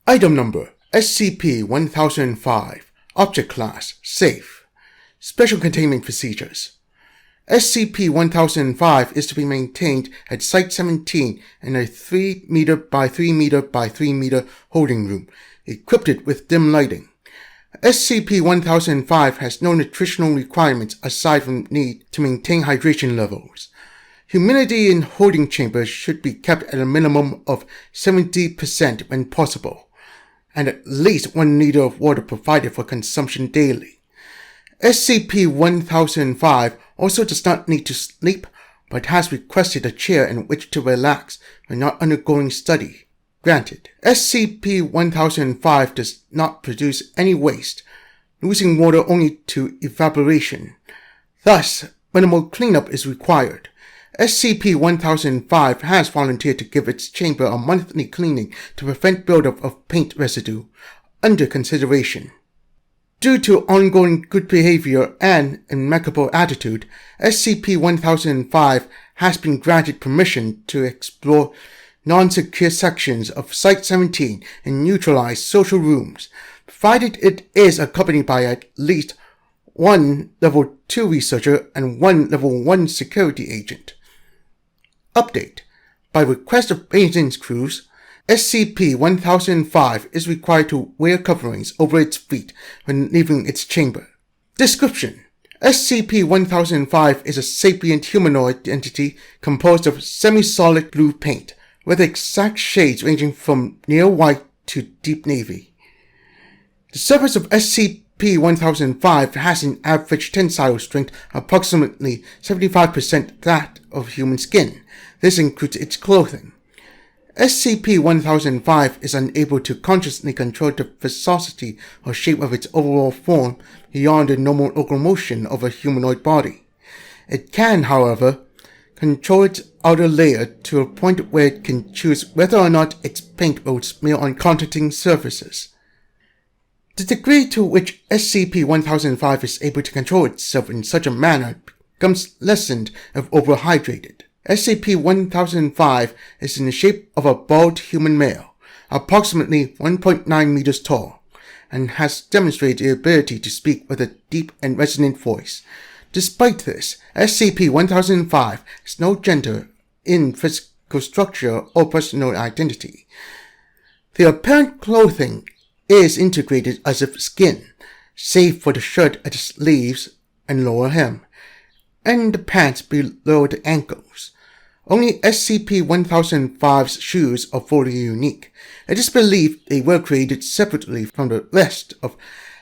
Item Number SCP-1005 Object Class Safe. Special Containment Procedures. SCP-1005 is to be maintained at Site-17 in a 3 meter by 3 meter by 3 meter holding room, equipped with dim lighting. SCP-1005 has no nutritional requirements aside from need to maintain hydration levels. Humidity in holding chambers should be kept at a minimum of 70% when possible, and at least 1 liter of water provided for consumption daily. SCP-1005 also does not need to sleep, but has requested a chair in which to relax when not undergoing study. Granted. SCP-1005 does not produce any waste, losing water only to evaporation. Thus, minimal cleanup is required. SCP-1005 has volunteered to give its chamber a monthly cleaning to prevent buildup of paint residue, under consideration. Due to ongoing good behavior and impeccable attitude, SCP-1005 has been granted permission to explore non-secure sections of Site-17 in neutralized social rooms, provided it is accompanied by at least 1 Level 2 researcher and 1 Level 1 security agent. Update. By request of maintenance crews, SCP-1005 is required to wear coverings over its feet when leaving its chamber. Description. SCP-1005 is a sapient humanoid entity composed of semi-solid blue paint, with exact shades ranging from near white to deep navy. The surface of SCP-1005 has an average tensile strength approximately 75% that of human skin. This includes its clothing. SCP-1005 is unable to consciously control the viscosity or shape of its overall form beyond the normal locomotion of a humanoid body. It can, however, control its outer layer to a point where it can choose whether or not its paint will smear on contacting surfaces. The degree to which SCP-1005 is able to control itself in such a manner becomes lessened if overhydrated. SCP-1005 is in the shape of a bald human male, approximately 1.9 meters tall, and has demonstrated the ability to speak with a deep and resonant voice. Despite this, SCP-1005 has no gender in physical structure or personal identity. The apparent clothing is integrated as if skin, save for the shirt at the sleeves and lower hem, and the pants below the ankles. Only SCP-1005's shoes are fully unique. It is believed they were created separately from the rest of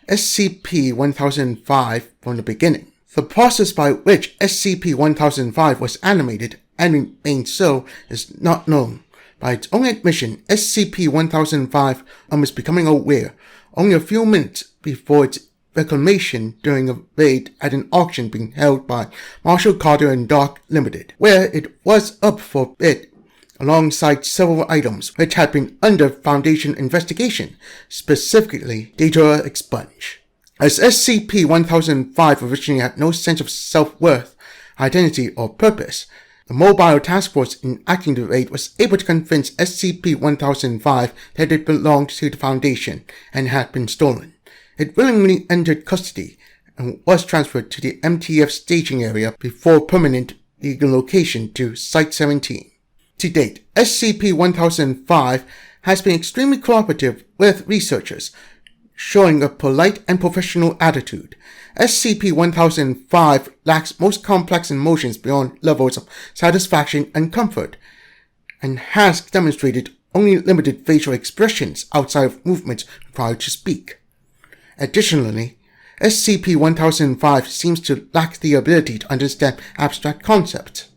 SCP-1005 from the beginning. The process by which SCP-1005 was animated and remained so is not known. By its own admission, SCP-1005 was becoming aware only a few minutes before its reclamation during a raid at an auction being held by Marshall Carter and Doc Limited, where it was up for bid alongside several items which had been under Foundation investigation, specifically data expunge. As SCP-1005 originally had no sense of self-worth, identity, or purpose, the Mobile Task Force enacting the raid was able to convince SCP-1005 that it belonged to the Foundation and had been stolen. It willingly entered custody and was transferred to the MTF staging area before permanent relocation to Site-17. To date, SCP-1005 has been extremely cooperative with researchers, showing a polite and professional attitude. SCP-1005 lacks most complex emotions beyond levels of satisfaction and comfort, and has demonstrated only limited facial expressions outside of movements required to speak. Additionally, SCP-1005 seems to lack the ability to understand abstract concepts.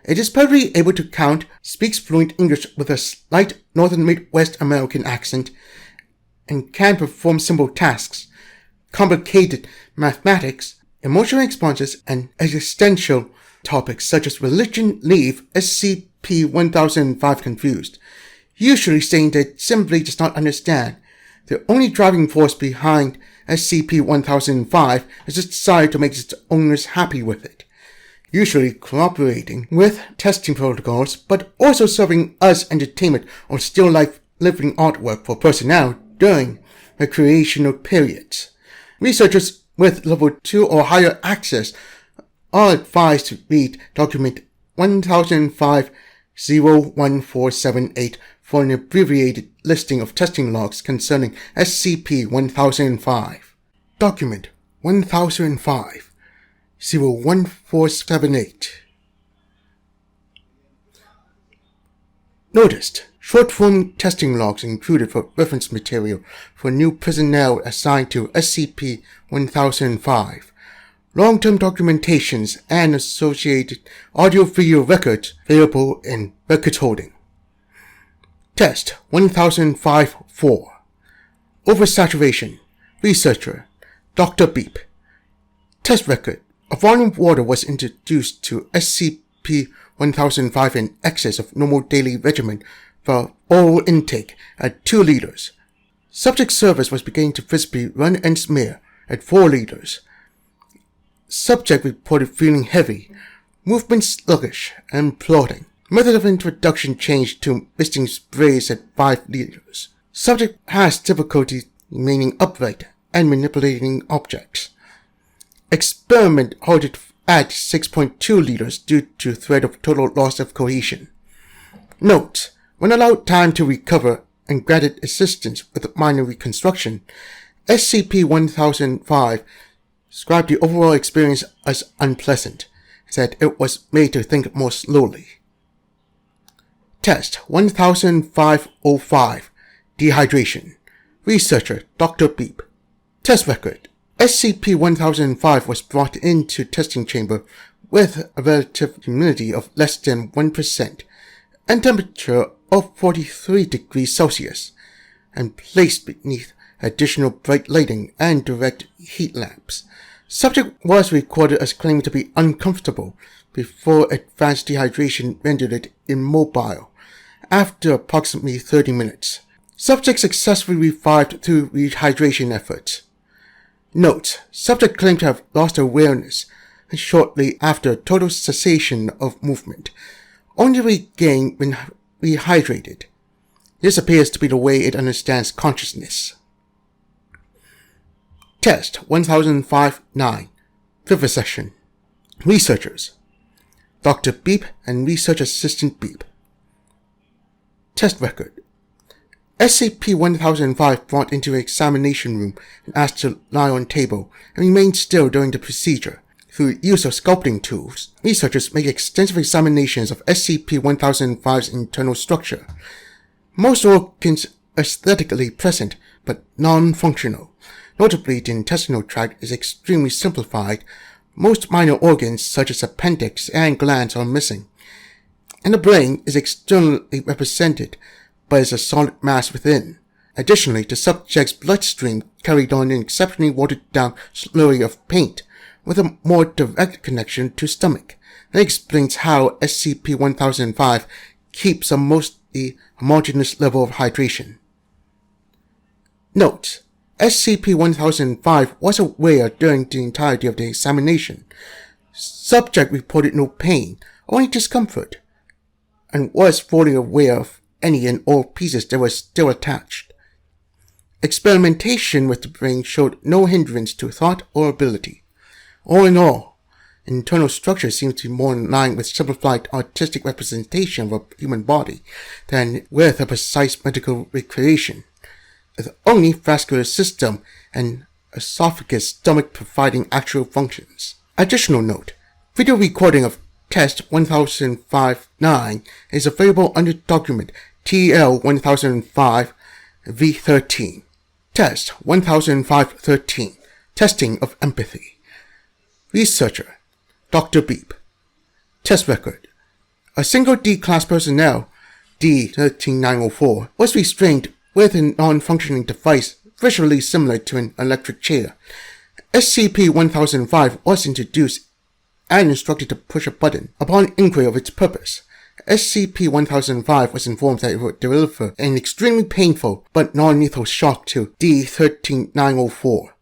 It is perfectly able to count, speaks fluent English with a slight Northern Midwest American accent, and can perform simple tasks. Complicated mathematics, emotional responses, and existential topics such as religion leave SCP-1005 confused, usually saying that it simply does not understand. The only driving force behind SCP-1005 is its desire to make its owners happy with it, usually cooperating with testing protocols, but also serving as entertainment or still life living artwork for personnel during recreational periods. Researchers with level 2 or higher access are advised to read document 1005-01478 for an abbreviated listing of testing logs concerning SCP-1005. Document 1005-01478. Noticed. Short-form testing logs included for reference material for new personnel assigned to SCP-1005. Long-term documentations and associated audio-video records available in record holding. Test 1005-4. Oversaturation. Researcher Dr. Beep. Test record. A volume of water was introduced to SCP-1005 in excess of normal daily regimen for oral intake at 2 liters. Subject service was beginning to visibly run and smear at 4 liters. Subject reported feeling heavy, movement sluggish, and plodding. Method of introduction changed to misting sprays at 5 liters. Subject has difficulty remaining upright and manipulating objects. Experiment halted at 6.2 liters due to threat of total loss of cohesion. Note: when allowed time to recover and granted assistance with minor reconstruction, SCP-1005 described the overall experience as unpleasant, said it was made to think more slowly. Test 1005-05 Dehydration. Researcher Dr. Beep. Test record. SCP-1005 was brought into testing chamber with a relative humidity of less than 1% and temperature of 43 degrees Celsius, and placed beneath additional bright lighting and direct heat lamps. Subject was recorded as claiming to be uncomfortable before advanced dehydration rendered it immobile. After approximately 30 minutes, subject successfully revived through rehydration efforts. Note: subject claimed to have lost awareness shortly after total cessation of movement, only regained when rehydrated. This appears to be the way it understands consciousness. Test 1005-9 Vivisection. Researchers Dr. Beep and Research Assistant Beep. Test record. SCP-1005 brought into an examination room and asked to lie on table and remained still during the procedure. Through use of sculpting tools, researchers make extensive examinations of SCP-1005's internal structure. Most organs are aesthetically present but non-functional. Notably, the intestinal tract is extremely simplified. Most minor organs such as appendix and glands are missing, and the brain is externally represented but is a solid mass within. Additionally, the subject's bloodstream carried on an exceptionally watered-down slurry of paint, with a more direct connection to stomach. That explains how SCP-1005 keeps a mostly homogeneous level of hydration. Note: SCP-1005 was aware during the entirety of the examination. Subject reported no pain, only discomfort, and was fully aware of any and all pieces that were still attached. Experimentation with the brain showed no hindrance to thought or ability. All in all, internal structure seems to be more in line with simplified artistic representation of a human body than with a precise medical recreation, with only vascular system and esophagus stomach providing actual functions. Additional note: video recording of Test 1005-9 is available under document TL-1005 V13. Test 1005-13 Testing of Empathy. Researcher Dr. Beep. Test record. A single D-Class personnel, D-13904, was restrained with a non-functioning device visually similar to an electric chair. SCP-1005 was introduced and instructed to push a button. Upon inquiry of its purpose, SCP-1005 was informed that it would deliver an extremely painful but non-lethal shock to D-13904.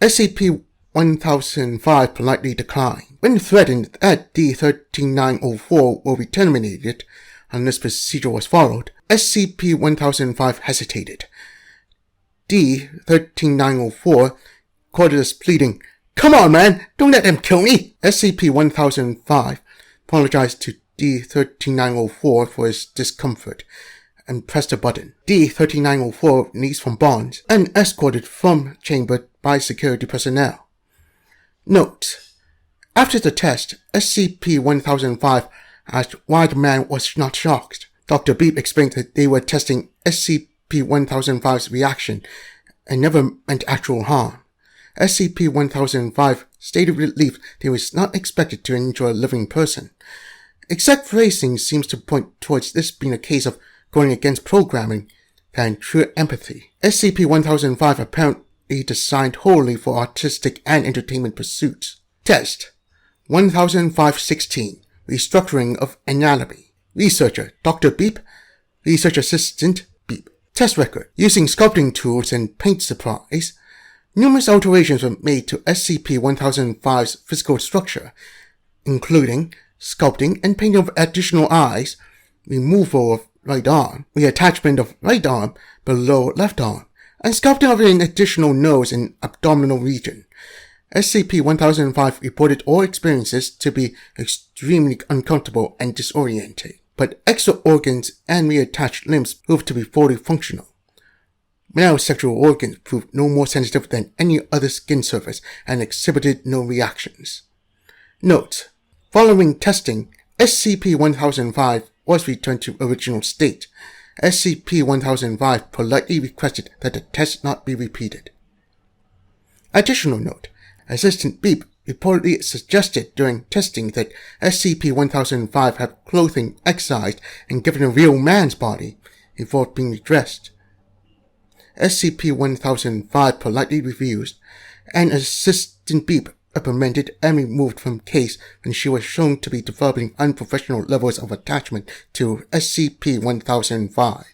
SCP-1005 politely declined. When threatened that D-13904 will be terminated, unless procedure was followed, SCP-1005 hesitated. D-13904 quoted as pleading, "Come on, man, don't let them kill me!" SCP-1005 apologized to D-13904 for his discomfort and pressed a button. D-13904 released from bonds and escorted from chamber by security personnel. Note: after the test, SCP-1005 asked why the man was not shocked. Dr. Beep explained that they were testing SCP-1005's reaction and never meant actual harm. SCP-1005 stated relief that he was not expected to injure a living person. Exact phrasing seems to point towards this being a case of going against programming than true empathy. SCP-1005 apparently designed wholly for artistic and entertainment pursuits. Test 1005-16 Restructuring of Anatomy. Researcher Dr. Beep. Research Assistant Beep. Test record. Using sculpting tools and paint supplies, numerous alterations were made to SCP-1005's physical structure, including sculpting and painting of additional eyes, removal of right arm, reattachment of right arm below left arm, and sculpting of an additional nose and abdominal region. SCP-1005 reported all experiences to be extremely uncomfortable and disorienting, but extra organs and reattached limbs proved to be fully functional. Male sexual organs proved no more sensitive than any other skin surface and exhibited no reactions. Note: following testing, SCP-1005 was returned to original state. SCP-1005 politely requested that the test not be repeated. Additional note: Assistant Beep reportedly suggested during testing that SCP-1005 have clothing excised and given a real man's body before being redressed. SCP-1005 politely refused, and Assistant Beep reprimanded and removed from case when she was shown to be developing unprofessional levels of attachment to SCP-1005.